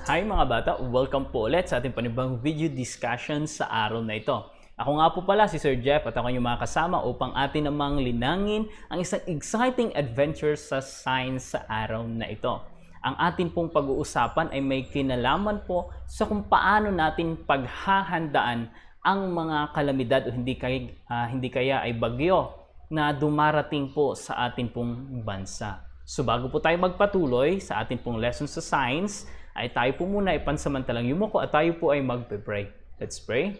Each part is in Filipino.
Hi mga bata! Welcome po ulit sa ating panibang video discussion sa araw na ito. Ako nga po pala si Sir Jeff at ako yung mga kasama upang atin namang linangin ang isang exciting adventure sa science sa araw na ito. Ang atin pong pag-uusapan ay may kinalaman po sa kung paano natin paghahandaan ang mga kalamidad o hindi kaya ay bagyo na dumarating po sa atin pong bansa. So bago po tayo magpatuloy sa ating pong lesson sa science, ay tayo po muna ipansamantalang yumuko at tayo po ay magpe-pray. Let's pray.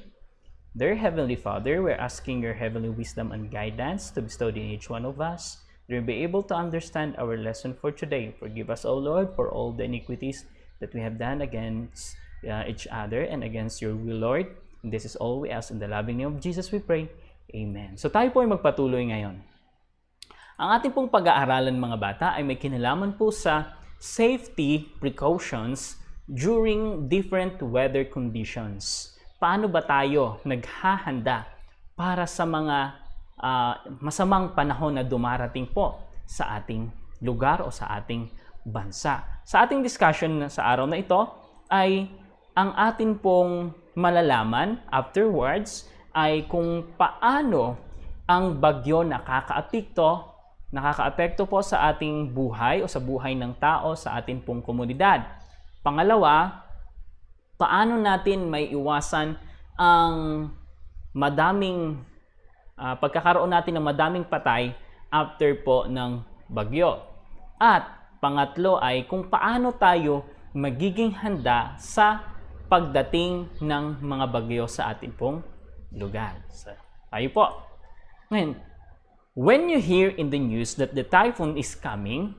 Dear Heavenly Father, we're asking your heavenly wisdom and guidance to be bestowed in each one of us. That we be able to understand our lesson for today. Forgive us, O Lord, for all the iniquities that we have done against each other and against your will, Lord. And this is all we ask in the loving name of Jesus we pray. Amen. So tayo po ay magpatuloy ngayon. Ang ating pong pag-aaralan mga bata ay may kinalaman po sa safety precautions during different weather conditions. Paano ba tayo naghahanda para sa mga masamang panahon na dumarating po sa ating lugar o sa ating bansa? Sa ating discussion sa araw na ito ay ang atin pong malalaman afterwards ay kung paano ang bagyo nakakaapekto po sa ating buhay o sa buhay ng tao sa ating pong komunidad. Pangalawa, paano natin may iwasan ang pagkakaroon natin ng madaming patay after po ng bagyo. At pangatlo ay kung paano tayo magiging handa sa pagdating ng mga bagyo sa ating pong lugar. So, tayo po. Ngayon, when you hear in the news that the typhoon is coming,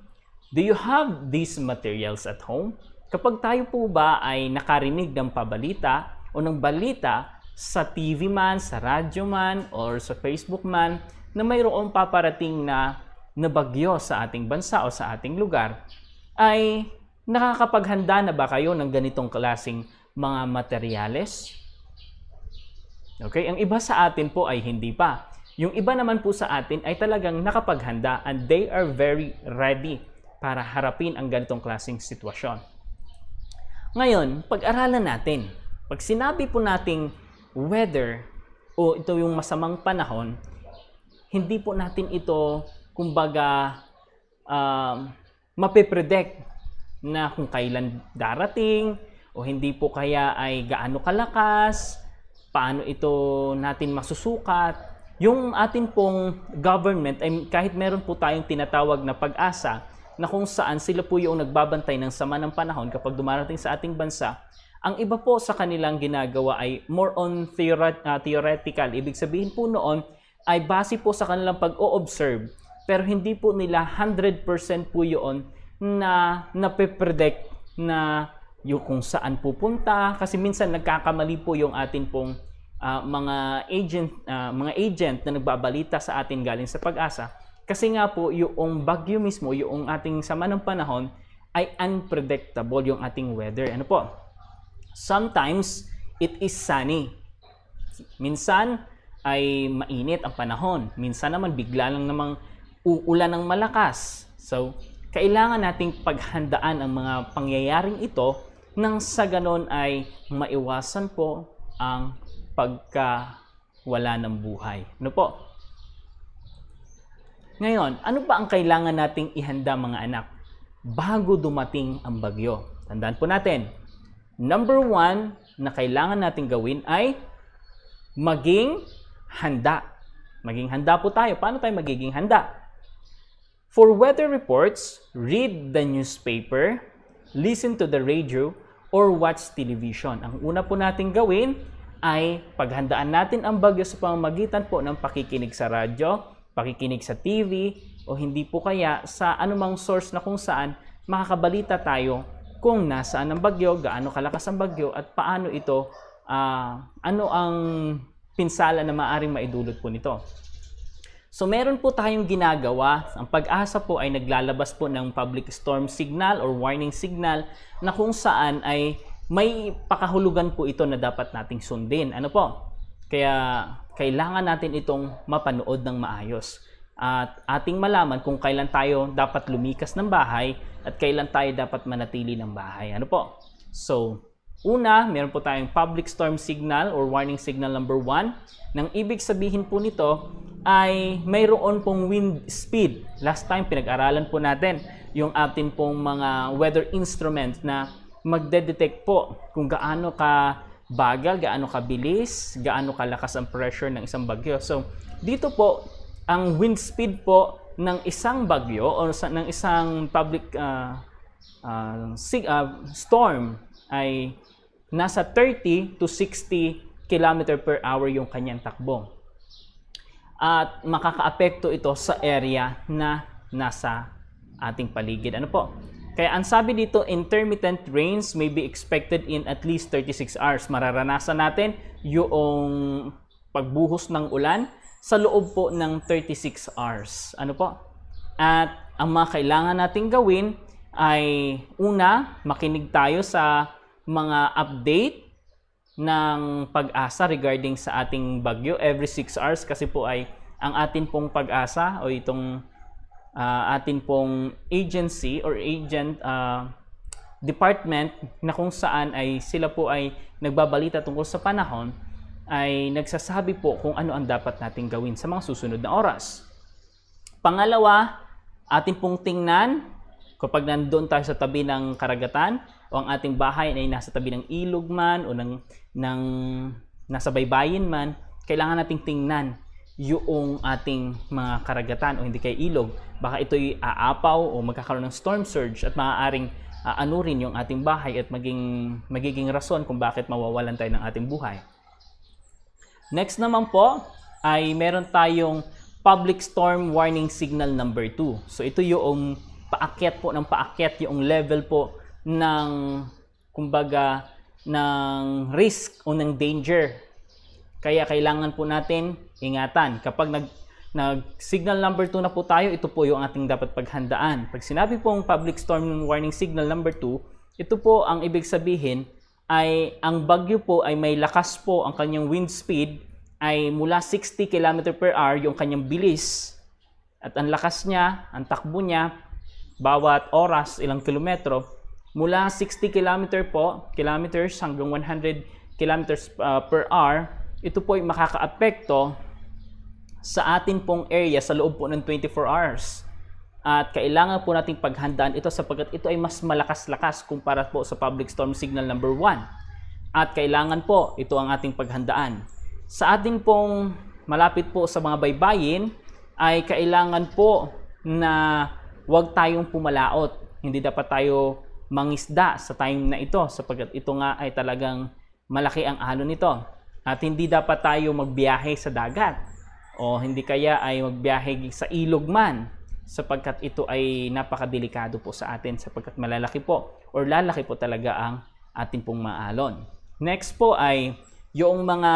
do you have these materials at home? Kapag tayo po ba ay nakarinig ng pabalita o ng balita sa TV man, sa radyo man, or sa Facebook man, na mayroong paparating na bagyo sa ating bansa o sa ating lugar, ay nakakapaghanda na ba kayo ng ganitong klaseng mga materyales? Okay, ang iba sa atin po ay hindi pa. Yung iba naman po sa atin ay talagang nakapaghanda and they are very ready para harapin ang ganitong klaseng sitwasyon. Ngayon, pag-aralan natin. Pag sinabi po nating weather o ito yung masamang panahon, hindi po natin ito, kumbaga, mapipredict na kung kailan darating o hindi po kaya ay gaano kalakas, paano ito natin masusukat. Yung atin pong government, ay kahit meron po tayong tinatawag na pag-asa na kung saan sila po yung nagbabantay ng sama ng panahon kapag dumarating sa ating bansa, ang iba po sa kanilang ginagawa ay more on theoretical. Ibig sabihin po noon ay base po sa kanilang pag-o-observe, pero hindi po nila 100% po yun na napipredict na yung kung saan pupunta. Kasi minsan nagkakamali po yung atin pong mga agent na nagbabalita sa atin galing sa pag-asa, kasi nga po yung bagyo mismo, yung ating sama ng panahon ay unpredictable yung ating weather. Ano po? Sometimes it is sunny. Minsan ay mainit ang panahon. Minsan naman bigla lang namang uulan ng malakas. So, kailangan nating paghandaan ang mga pangyayaring ito nang sa ganon ay maiwasan po ang pagkawala ng buhay. Ano po? Ngayon, ano ba ang kailangan nating ihanda mga anak bago dumating ang bagyo? Tandaan po natin, number 1 na kailangan nating gawin ay maging handa. Maging handa po tayo. Paano tayo magiging handa? For weather reports, read the newspaper, listen to the radio, or watch television. Ang una po nating gawin ay paghandaan natin ang bagyo sa pamamagitan po ng pakikinig sa radyo, pakikinig sa TV, o hindi po kaya sa anumang source na kung saan makakabalita tayo kung nasaan ang bagyo, gaano kalakas ang bagyo, at paano ito, ano ang pinsala na maaaring maidulot po nito. So meron po tayong ginagawa, ang Pag-asa po ay naglalabas po ng public storm signal or warning signal na kung saan ay may pakahulugan po ito na dapat nating sundin. Ano po? Kaya kailangan natin itong mapanood ng maayos. At ating malaman kung kailan tayo dapat lumikas ng bahay at kailan tayo dapat manatili ng bahay. Ano po? So, una, meron po tayong public storm signal or warning signal number 1. Nang ibig sabihin po nito ay mayroon pong wind speed. Last time, pinag-aralan po natin yung atin pong mga weather instrument na magde-detect po kung gaano ka bagal, gaano kabilis, gaano kalakas ang pressure ng isang bagyo. So, dito po, ang wind speed po ng isang bagyo o ng isang public storm ay nasa 30 to 60 km per hour yung kanyang takbo. At makakaapekto ito sa area na nasa ating paligid. Ano po? Kaya ang sabi dito, intermittent rains may be expected in at least 36 hours. Mararanasan natin yung pagbuhos ng ulan sa loob po ng 36 hours. Ano po? At ang mga kailangan nating gawin ay una, makinig tayo sa mga update ng Pag-asa regarding sa ating bagyo every 6 hours kasi po ay ang atin pong Pag-asa o itong atin pong agency or agent department na kung saan ay sila po ay nagbabalita tungkol sa panahon ay nagsasabi po kung ano ang dapat nating gawin sa mga susunod na oras. Pangalawa, atin pong tingnan kapag nandoon tayo sa tabi ng karagatan o ang ating bahay ay nasa tabi ng ilog man o nasa baybayin man, kailangan nating tingnan yung ating mga karagatan o hindi kay ilog. Baka ito'y aapaw o magkakaroon ng storm surge at maaaring anurin yung ating bahay at magiging rason kung bakit mawawalan tayo ng ating buhay. Next naman po ay meron tayong public storm warning signal number 2. So ito yung paakyat po ng paakyat yung level po ng kumbaga ng risk o ng danger. Kaya kailangan po natin ingatan. Kapag nag-signal number 2 na po tayo, ito po yung ating dapat paghandaan. Pag sinabi pong public storm warning signal number 2, ito po ang ibig sabihin ay ang bagyo po ay may lakas po, ang kanyang wind speed ay mula 60 km per hour yung kanyang bilis. At ang lakas niya, ang takbo niya, bawat oras, ilang kilometro, mula 60 kilometers hanggang 100 kilometers per hour, ito po ay makakaapekto sa atin pong area sa loob po ng 24 hours. At kailangan po nating paghandaan ito sapagkat ito ay mas malakas-lakas kumpara po sa public storm signal number 1. At kailangan po ito ang ating paghandaan. Sa atin pong malapit po sa mga baybayin ay kailangan po na huwag tayong pumalaot. Hindi dapat tayo mangisda sa time na ito sapagkat ito nga ay talagang malaki ang alon nito. At hindi dapat tayo magbiyahe sa dagat o hindi kaya ay magbiyahe sa ilog man sapagkat ito ay napakadelikado po sa atin sapagkat malalaki po or lalaki po talaga ang ating pong maalon. Next po ay yung mga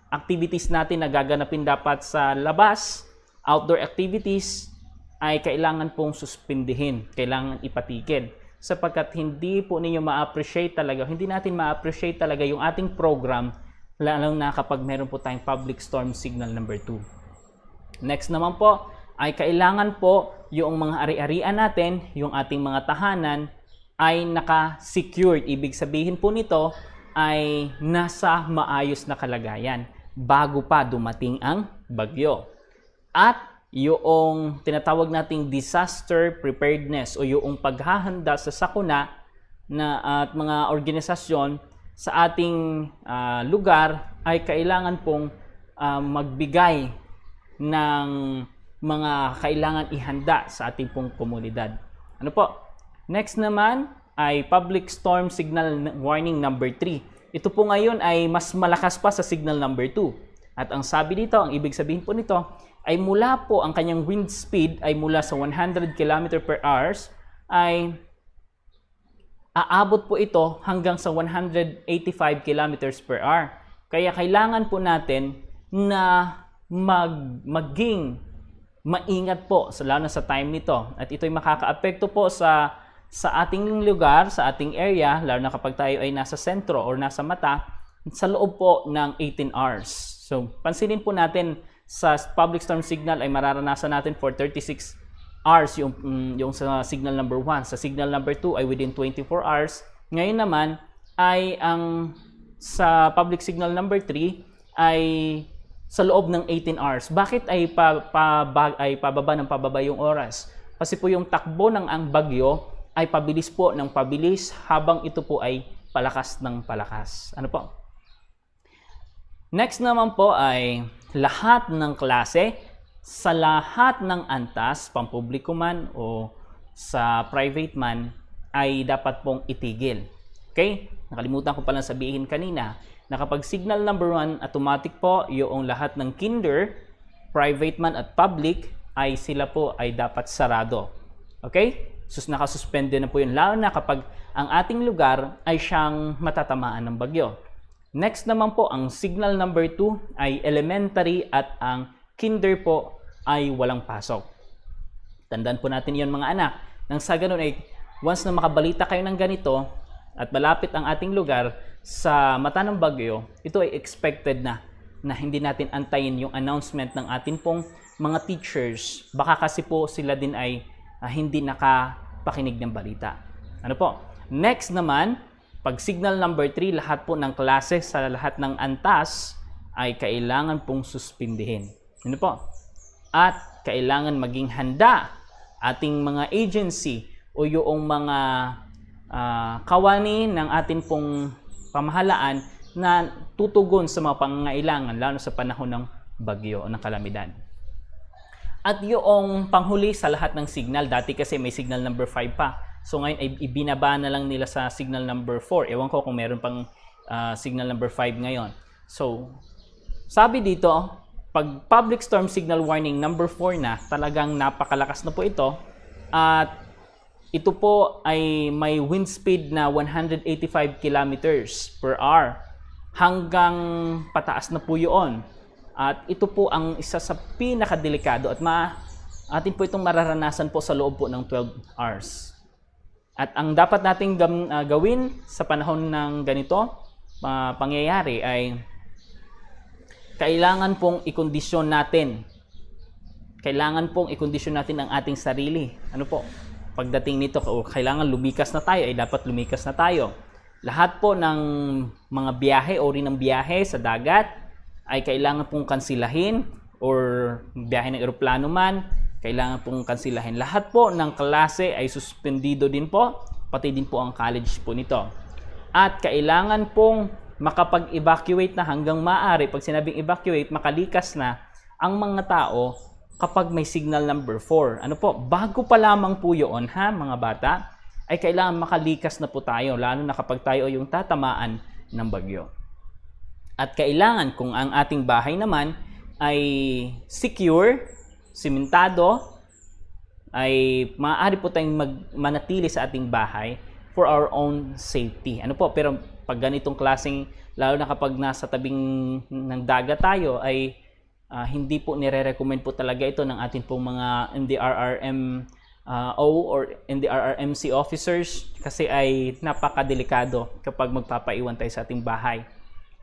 activities natin na gaganapin dapat sa labas, outdoor activities, ay kailangan pong suspindihin, kailangan ipatigil sapagkat hindi po ninyo ma-appreciate talaga, hindi natin ma-appreciate talaga yung ating program lalo na kapag meron po tayong public storm signal number 2. Next naman po ay kailangan po yung mga ari-arian natin, yung ating mga tahanan ay naka-secured. Ibig sabihin po nito ay nasa maayos na kalagayan bago pa dumating ang bagyo. At yung tinatawag nating disaster preparedness o yung paghahanda sa sakuna na at mga organisasyon sa ating lugar ay kailangan pong magbigay ng mga kailangan ihanda sa ating pong komunidad. Ano po? Next naman ay public storm signal warning number 3. Ito po ngayon ay mas malakas pa sa signal number 2. At ang sabi dito, ang ibig sabihin po nito ay mula po ang kanyang wind speed ay mula sa 100 km per hour ay aabot po ito hanggang sa 185 km per hour. Kaya kailangan po natin na maging maingat po lalo na sa time nito. At ito'y makakaapekto po sa ating lugar, sa ating area, lalo na kapag tayo ay nasa sentro or nasa mata, sa loob po ng 18 hours. So, pansinin po natin sa public storm signal ay mararanasan natin for 36 hours yung sa signal number 1. Sa signal number 2 ay within 24 hours. Ngayon naman ay sa public signal number 3 ay sa loob ng 18 hours. Bakit ay pababa ng pababa yung oras? Kasi po yung takbo ng ang bagyo ay pabilis po ng pabilis habang ito po ay palakas ng palakas. Ano po? Next naman po ay lahat ng klase sa lahat ng antas, pampubliko man o sa private man, ay dapat pong itigil. Okay? Nakalimutan ko palang sabihin kanina na kapag signal number 1, automatic po yung lahat ng kinder, private man at public ay sila po ay dapat sarado. Okay? Nakasuspende na po yun, lalo na kapag ang ating lugar ay siyang matatamaan ng bagyo. Next naman po, ang signal number 2 ay elementary at ang kinder po ay walang pasok. Tandaan po natin yon mga anak. Nang sa ganun ay once na makabalita kayo ng ganito at malapit ang ating lugar sa mata ng bagyo, ito ay expected na hindi natin antayin yung announcement ng atin pong mga teachers. Baka kasi po sila din ay hindi nakapakinig ng balita. Ano po? Next naman, pag signal number 3, lahat po ng klase sa lahat ng antas ay kailangan pong suspindihin. Ano po? At kailangan maging handa ating mga agency o yung mga kawani ng atin pong pamahalaan na tutugon sa mga pangangailangan lalo sa panahon ng bagyo o ng kalamidad. At yung panghuli sa lahat ng signal, dati kasi may signal number 5 pa. So ngayon ay ibinaba na lang nila sa signal number 4. Ewan ko kung meron pang signal number 5 ngayon. So sabi dito, pag public storm signal warning number 4 na, talagang napakalakas na po ito. At ito po ay may wind speed na 185 kilometers per hour. Hanggang pataas na po yun. At ito po ang isa sa pinakadelikado at atin po itong mararanasan po sa loob po ng 12 hours. At ang dapat nating gawin sa panahon ng ganito pangyayari ay kailangan pong ikondisyon natin. Kailangan pong ikondisyon natin ang ating sarili. Ano po? Pagdating nito, kailangan lumikas na tayo, ay dapat lumikas na tayo. Lahat po ng mga biyahe o rin ng biyahe sa dagat ay kailangan pong kansilahin or biyahe ng eroplano man, kailangan pong kansilahin. Lahat po ng klase ay suspendido din po, pati din po ang college po nito. At kailangan pong makapag-evacuate na hanggang maaari. Pag sinabing evacuate, makalikas na ang mga tao kapag may signal number 4. Ano po? Bago pa lamang po yun, mga bata, ay kailangan makalikas na po tayo, lalo na kapag tayo yung tatamaan ng bagyo. At kailangan kung ang ating bahay naman ay secure, simentado, ay maaari po tayong manatili sa ating bahay for our own safety. Ano po? Pero pag ganitong klaseng, lalo na kapag nasa tabing ng dagat tayo, ay hindi po nire-recommend po talaga ito ng ating pong mga NDRRM or NDRRMC officers kasi ay napakadelikado kapag magpapaiwan tayo sa ating bahay.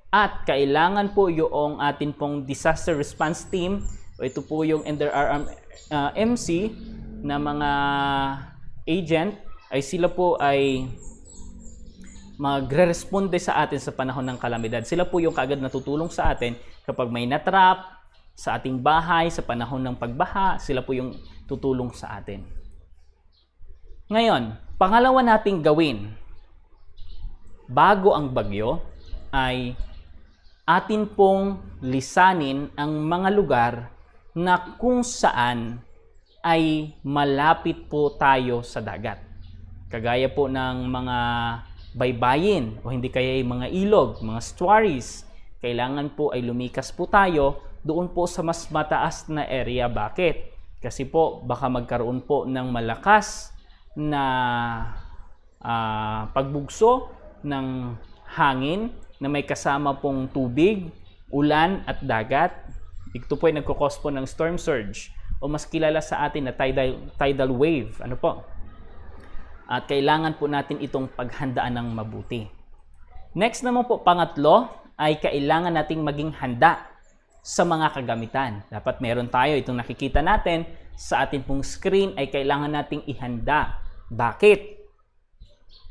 At kailangan po yung atin pong disaster response team o ito po yung NDRRMC na mga agent ay sila po ay magre-responde sa atin sa panahon ng kalamidad. Sila po yung kaagad natutulong sa atin kapag may natrap sa ating bahay sa panahon ng pagbaha, sila po yung tutulong sa atin. Ngayon, pangalawa nating gawin bago ang bagyo ay atin pong lisanin ang mga lugar na kung saan ay malapit po tayo sa dagat. Kagaya po ng mga baybayin o hindi kaya yung mga ilog, mga estuaries. Kailangan po ay lumikas po tayo doon po sa mas mataas na area. Bakit? Kasi po baka magkaroon po ng malakas na pagbugso ng hangin na may kasama pong tubig, ulan at dagat. Ito po ay nagkukos po ng storm surge o mas kilala sa atin na tidal wave. Ano po? At kailangan po natin itong paghandaan ng mabuti. Next naman po, pangatlo, ay kailangan nating maging handa sa mga kagamitan. Dapat meron tayo. Itong nakikita natin sa ating pong screen ay kailangan nating ihanda. Bakit?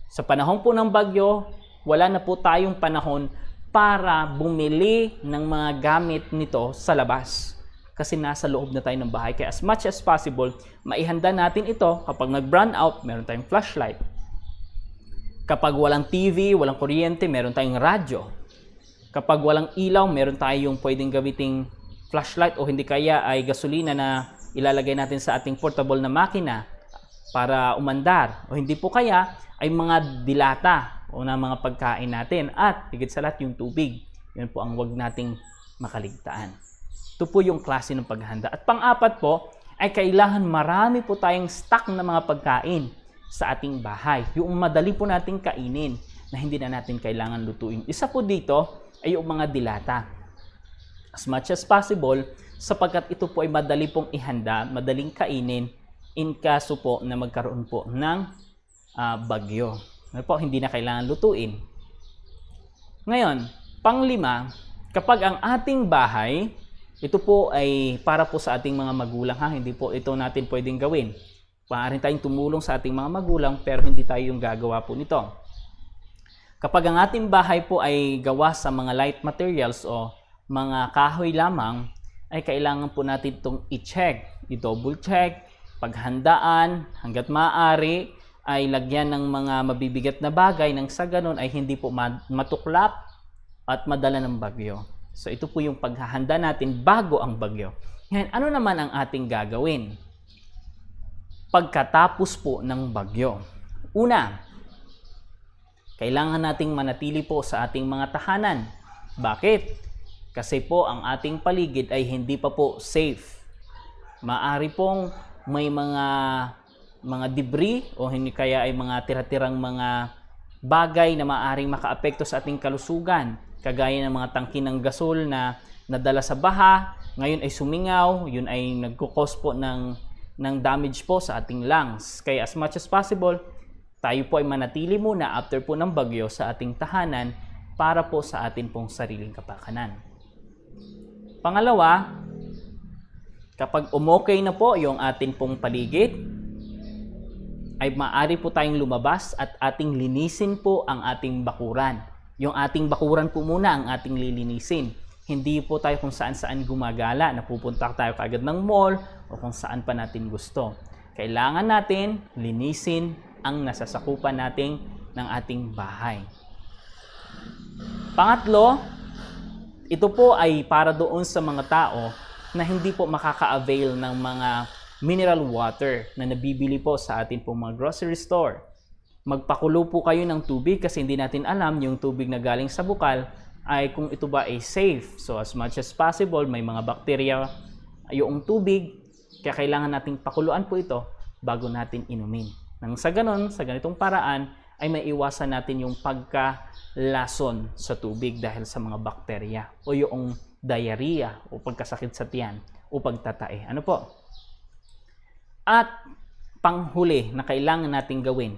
Sa panahon po ng bagyo, wala na po tayong panahon para bumili ng mga gamit nito sa labas. Kasi nasa loob na tayo ng bahay. Kaya as much as possible, maihanda natin ito. Kapag nag-brown out, meron tayong flashlight. Kapag walang TV, walang kuryente, meron tayong radyo. Kapag walang ilaw, meron tayong pwedeng gamiting flashlight o hindi kaya ay gasolina na ilalagay natin sa ating portable na makina para umandar. O hindi po kaya ay mga dilata o na mga pagkain natin. At higit sa lahat yung tubig. Yun po ang wag nating makaligtaan. Ito po yung klase ng paghahanda. At pang-apat po ay kailangan marami po tayong stock na mga pagkain sa ating bahay. Yung madali po nating kainin na hindi na natin kailangan lutuin. Isa po dito ay yung mga dilata. As much as possible, sapagkat ito po ay madali pong ihanda, madaling kainin in kaso po na magkaroon po ng bagyo. Po, hindi na kailangan lutuin. Ngayon, pang-5, kapag ang ating bahay, ito po ay para po sa ating mga magulang ha, hindi po ito natin pwedeng gawin. Maaaring tayong tumulong sa ating mga magulang pero hindi tayo yung gagawa po nito. Kapag ang ating bahay po ay gawa sa mga light materials o mga kahoy lamang, ay kailangan po natin itong i-check, i-double check, paghandaan, hanggat maaari ay lagyan ng mga mabibigat na bagay nang sa ganun ay hindi po matuklap at madala ng bagyo. So ito po yung paghahanda natin bago ang bagyo. Ngayon, ano naman ang ating gagawin pagkatapos po ng bagyo? Una, kailangan nating manatili po sa ating mga tahanan. Bakit? Kasi po ang ating paligid ay hindi pa po safe. Maaari pong may mga debris o hindi kaya ay mga tira-tirang mga bagay na maaaring makaapekto sa ating kalusugan. Kagaya ng mga tangke ng gasol na nadala sa baha, ngayon ay sumingaw, yun ay nagkukos po ng damage po sa ating lungs. Kaya as much as possible, tayo po ay manatili muna after po ng bagyo sa ating tahanan para po sa atin pong sariling kapakanan. Pangalawa, kapag umokay na po yung atin pong paligid, ay maaari po tayong lumabas at ating linisin po ang ating bakuran. Yung ating bakuran po muna ang ating lilinisin. Hindi po tayo kung saan-saan gumagala, napupunta tayo kaagad ng mall o kung saan pa natin gusto. Kailangan natin linisin ang nasasakupan natin ng ating bahay. Pangatlo, ito po ay para doon sa mga tao na hindi po makaka-avail ng mga mineral water na nabibili po sa atin po mga grocery store. Magpakulo po kayo ng tubig kasi hindi natin alam yung tubig na galing sa bukal ay kung ito ba ay safe. So as much as possible, may mga bakterya yung tubig, kaya kailangan nating pakuluan po ito bago natin inumin. Nang sa ganon, sa ganitong paraan, ay maiwasan natin yung pagkalason sa tubig dahil sa mga bakterya o yung diarrhea o pagkasakit sa tiyan o pagtatae. Ano po? At panghuli na kailangan nating gawin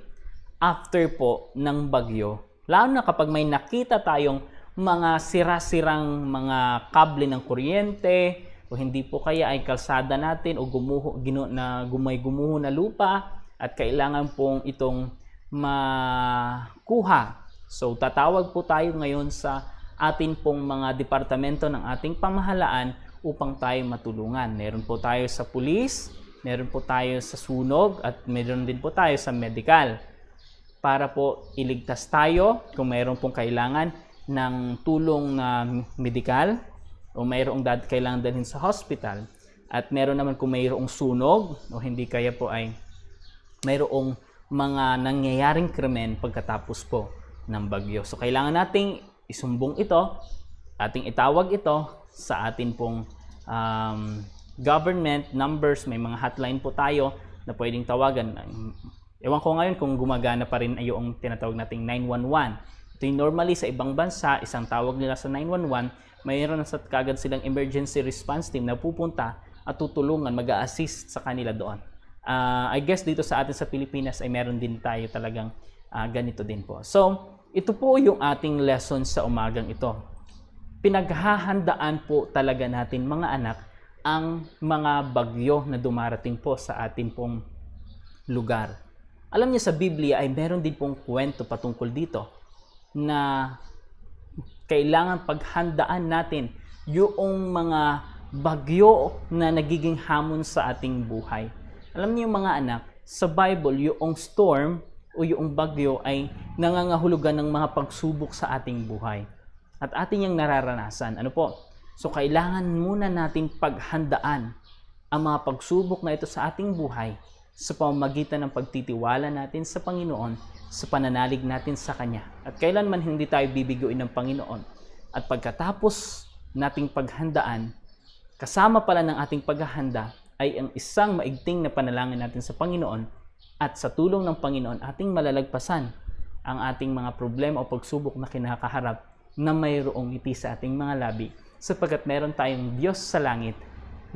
after po ng bagyo, lalo na kapag may nakita tayong mga sira-sirang mga kable ng kuryente o hindi po kaya ay kalsada natin o gumuho na lupa at kailangan pong itong makuha. So tatawag po tayo ngayon sa atin pong mga departamento ng ating pamahalaan upang tayo matulungan. Meron po tayo sa pulis, meron po tayo sa sunog at meron din po tayo sa medical para po iligtas tayo kung mayroon pong kailangan ng tulong na medikal o mayroong kailangan dalhin sa hospital at meron naman kung mayroong sunog o hindi kaya po ay mayroong mga nangyayaring krimen pagkatapos po ng bagyo. So kailangan nating isumbong ito, ating itawag ito sa atin pong government numbers. May mga hotline po tayo na pwedeng tawagan. Ewan ko ngayon kung gumagana pa rin ay yung tinatawag nating 911. Ito yung normally sa ibang bansa, isang tawag nila sa 911, mayroon na sa kagad silang emergency response team na pupunta at tutulungan, mag-a-assist sa kanila doon. I guess dito sa atin sa Pilipinas ay meron din tayo talagang ganito din po. So, ito po yung ating lesson sa umagang ito. Pinaghahandaan po talaga natin mga anak ang mga bagyo na dumarating po sa atin pong lugar. Alam niyo sa Biblia ay meron din pong kwento patungkol dito na kailangan paghandaan natin yung mga bagyo na nagiging hamon sa ating buhay. Alam niyo mga anak, sa Bible, yung storm o yung bagyo ay nangangahulugan ng mga pagsubok sa ating buhay. At ating yung nararanasan. Ano po? So kailangan muna natin paghandaan ang mga pagsubok na ito sa ating buhay sa pamamagitan ng pagtitiwala natin sa Panginoon, sa pananalig natin sa Kanya. At kailanman hindi tayo bibiguin ng Panginoon. At pagkatapos nating paghandaan, kasama pala ng ating paghahanda ay ang isang maigting na panalangin natin sa Panginoon at sa tulong ng Panginoon ating malalagpasan ang ating mga problema o pagsubok na kinakaharap na mayroong ngiti sa ating mga labi sapagkat meron tayong Diyos sa langit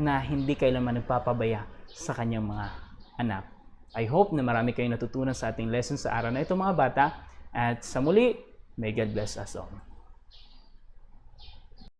na hindi kailanman nagpapabaya sa kanyang mga anak. I hope na marami kayong natutunan sa ating lesson sa araw na ito mga bata at sa muli, may God bless us all.